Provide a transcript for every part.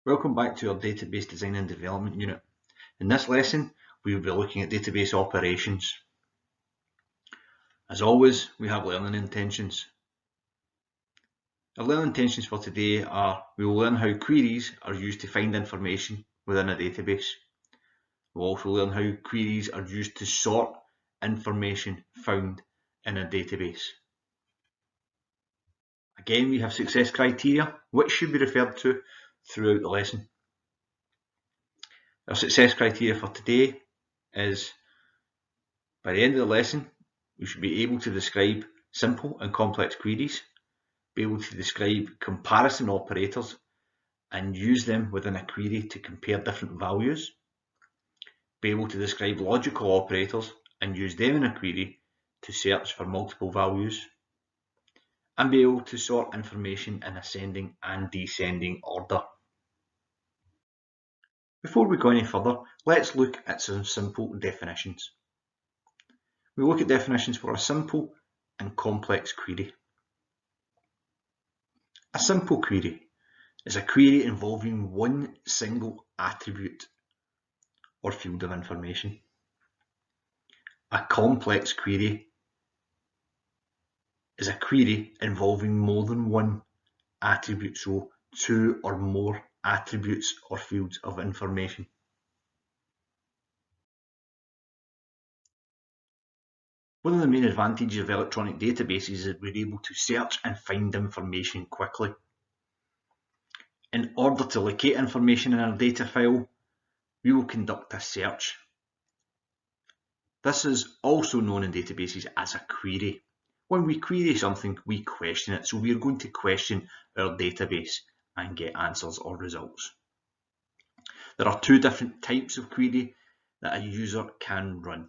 Welcome back to our Database Design and Development unit. In this lesson, we will be looking at database operations. As always, we have learning intentions. Our learning intentions for today are we will learn how queries are used to find information within a database. We'll also learn how queries are used to sort information found in a database. Again, we have success criteria, which should be referred to throughout the lesson. Our success criteria for today is, by the end of the lesson, we should be able to describe simple and complex queries, be able to describe comparison operators and use them within a query to compare different values, be able to describe logical operators and use them in a query to search for multiple values, and be able to sort information in ascending and descending order. Before we go any further, let's look at some simple definitions. We look at definitions for a simple and complex query. A simple query is a query involving one single attribute or field of information. A complex query is a query involving more than one attribute, so two or more attributes or fields of information. One of the main advantages of electronic databases is that we're able to search and find information quickly. In order to locate information in our data file, we will conduct a search. This is also known in databases as a query. When we query something, we question it, so we are going to question our database and get answers or results. There are two different types of query that a user can run.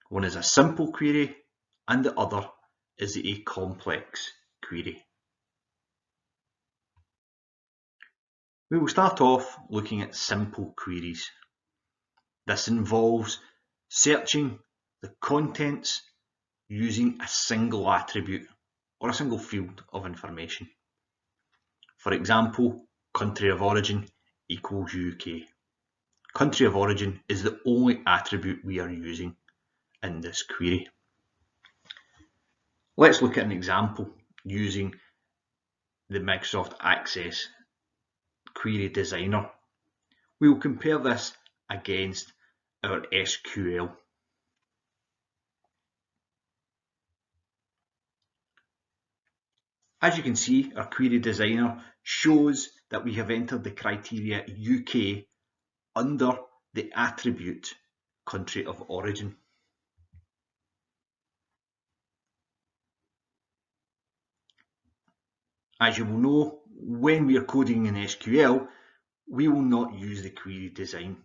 One is a simple query and the other is a complex query. We will start off looking at simple queries. This involves searching the contents using a single attribute or a single field of information. For example, country of origin equals UK. Country of origin is the only attribute we are using in this query. Let's look at an example using the Microsoft Access Query Designer. We will compare this against our SQL. As you can see, our Query Designer shows that we have entered the criteria UK under the attribute country of origin. As you will know, when we are coding in SQL, we will not use the query design.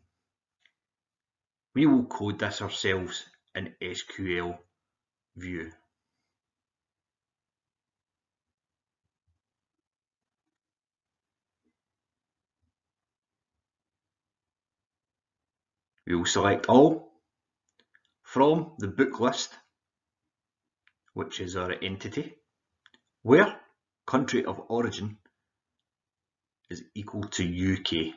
We will code this ourselves in SQL View. We will select all from the book list, which is our entity, where country of origin is equal to UK.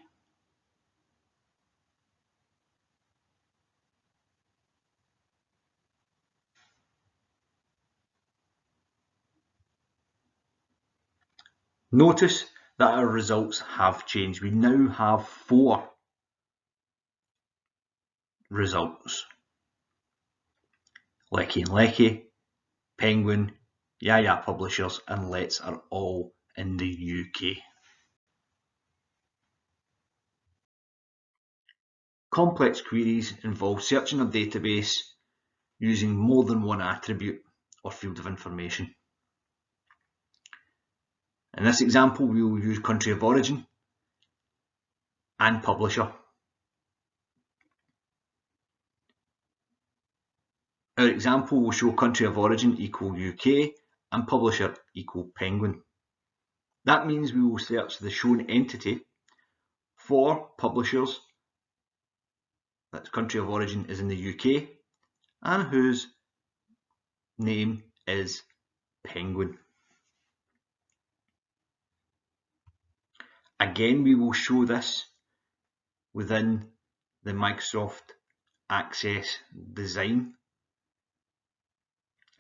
Notice that our results have changed. We now have 4 results. Lecky and Lecky, Penguin, Yaya Publishers and Let's are all in the UK. Complex queries involve searching a database using more than one attribute or field of information. In this example, we will use country of origin and publisher. Our example will show country of origin equal UK and publisher equal Penguin. That means we will search the shown entity for publishers that's country of origin is in the UK and whose name is Penguin. Again, we will show this within the Microsoft Access design.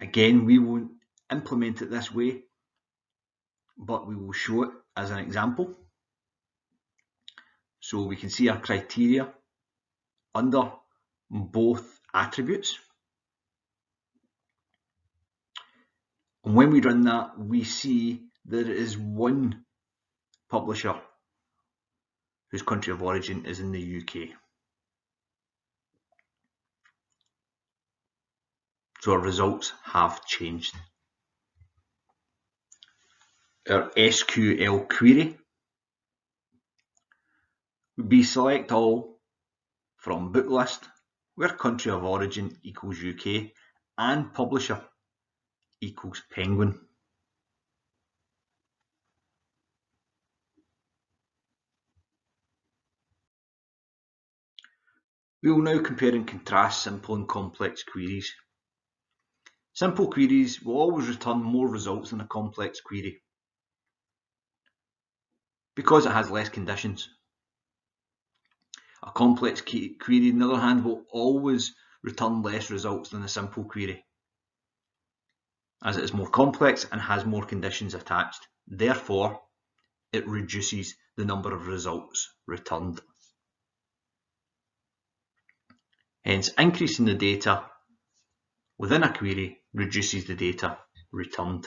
Again, we won't implement it this way, but we will show it as an example. So we can see our criteria under both attributes. And when we run that, we see there is one publisher whose country of origin is in the UK. So our results have changed. Our SQL query would be select all from book list where country of origin equals UK and publisher equals Penguin. We will now compare and contrast simple and complex queries. Simple queries will always return more results than a complex query because it has less conditions. A complex query, on the other hand, will always return less results than a simple query, as it is more complex and has more conditions attached. Therefore, it reduces the number of results returned. Hence, increasing the data within a query reduces the data returned.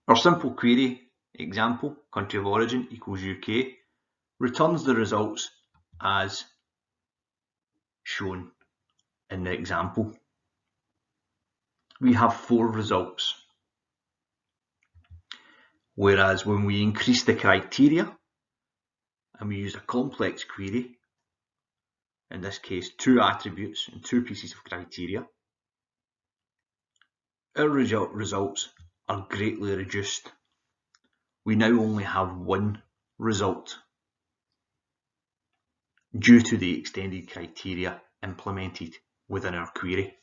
Our simple query example, country of origin equals UK, returns the results as shown in the example. We have 4 results, whereas when we increase the criteria and we use a complex query, in this case 2 attributes and 2 pieces of criteria, our results are greatly reduced. We now only have 1 result due to the extended criteria implemented within our query.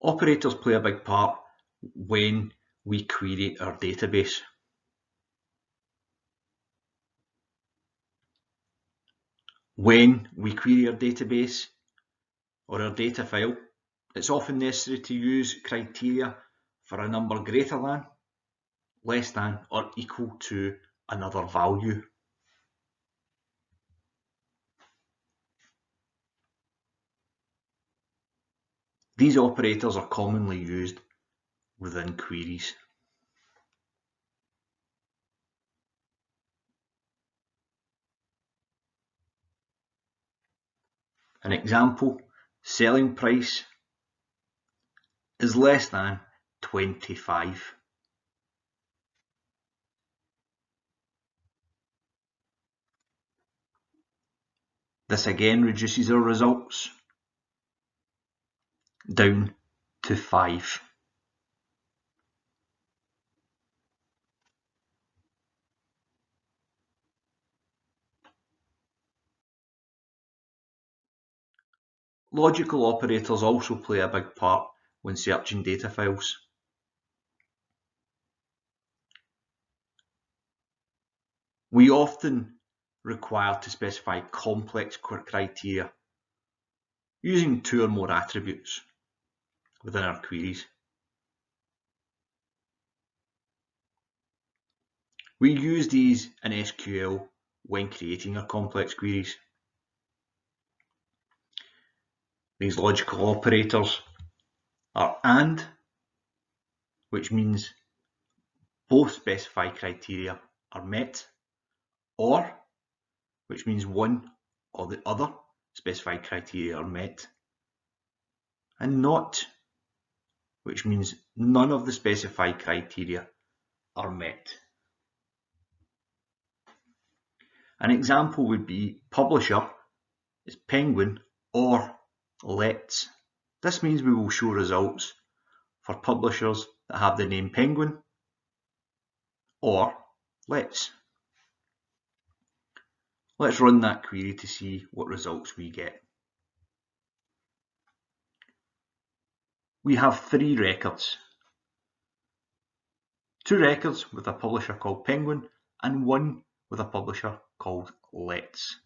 Operators play a big part when we query our database. When we query our database or our data file, it's often necessary to use criteria for a number greater than, less than, or equal to another value. These operators are commonly used within queries. An example, selling price is less than 25. This again reduces our results down to 5. Logical operators also play a big part when searching data files. We often require to specify complex criteria using 2 or more attributes within our queries. We use these in SQL when creating our complex queries. These logical operators are AND, which means both specified criteria are met, OR, which means one or the other specified criteria are met, and NOT, which means none of the specified criteria are met. An example would be publisher is Penguin or Let's. This means we will show results for publishers that have the name Penguin or Let's. Let's run that query to see what results we get. we have 3 records. 2 records with a publisher called Penguin and 1 with a publisher called Let's.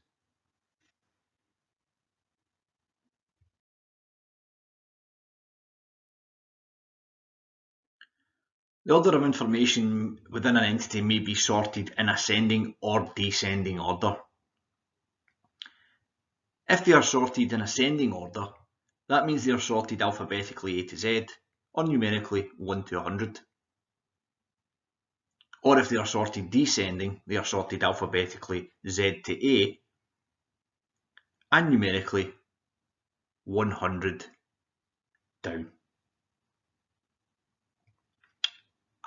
The order of information within an entity may be sorted in ascending or descending order. If they are sorted in ascending order, that means they are sorted alphabetically A to Z, or numerically 1 to 100. Or if they are sorted descending, they are sorted alphabetically Z to A, and numerically 100 down.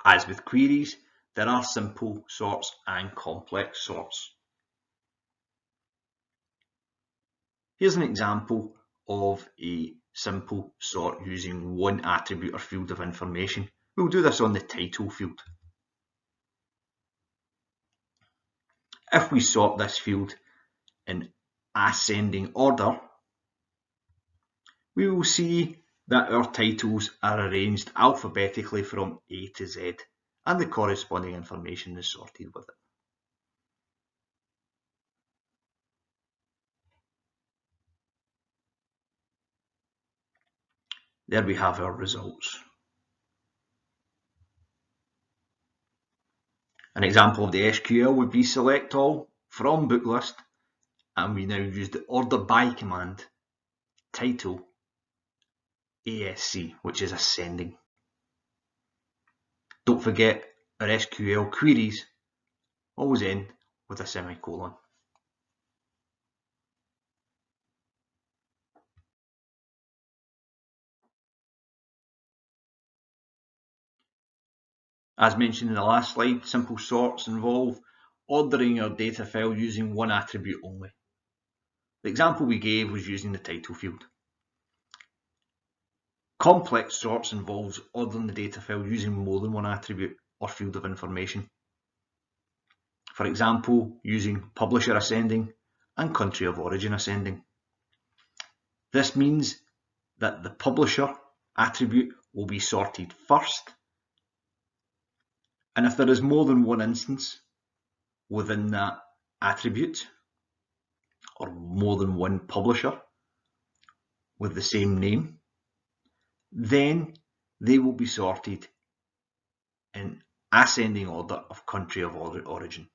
As with queries, there are simple sorts and complex sorts. Here's an example of a simple sort using one attribute or field of information. We'll do this on the title field. If we sort this field in ascending order, we will see that our titles are arranged alphabetically from A to Z, and the corresponding information is sorted with it. There we have our results. An example of the SQL would be select all from book list, and we now use the order by command, title, ASC, which is ascending. Don't forget our SQL queries always end with a semicolon. As mentioned in the last slide, simple sorts involve ordering our data file using one attribute only. The example we gave was using the title field. Complex sorts involves ordering the data file using more than one attribute or field of information. For example, using publisher ascending and country of origin ascending. This means that the publisher attribute will be sorted first, and if there is more than one instance within that attribute, or more than one publisher with the same name, then they will be sorted in ascending order of country of origin.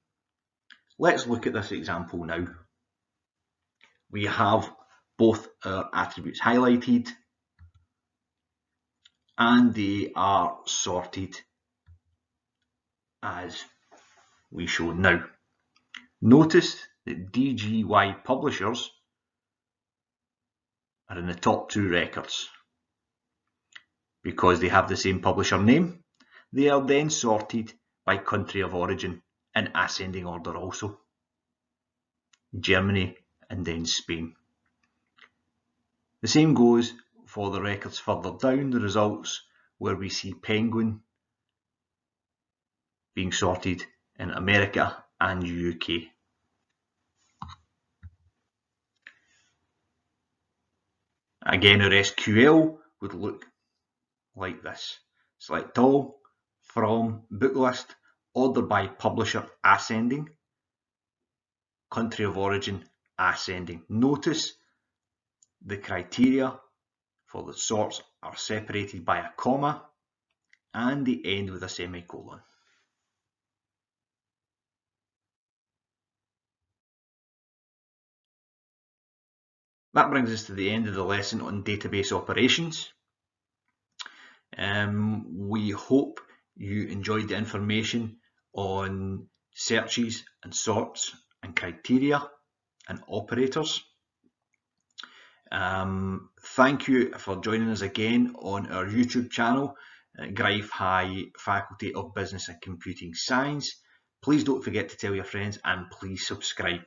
Let's look at this example now. We have both our attributes highlighted, and they are sorted as we show now. Notice that DGY publishers are in the top 2 records. Because they have the same publisher name, they are then sorted by country of origin in ascending order also. Germany and then Spain. The same goes for the records further down the results, where we see Penguin being sorted in America and UK. Again, our SQL would look like this. Select all from book list, order by publisher ascending, country of origin ascending. Notice the criteria for the sorts are separated by a comma and they end with a semicolon. That brings us to the end of the lesson on database operations. We hope you enjoyed the information on searches and sorts and criteria and operators. Thank you for joining us again on our YouTube channel, Gryve High Faculty of Business and Computing Science. Please don't forget to tell your friends and please subscribe.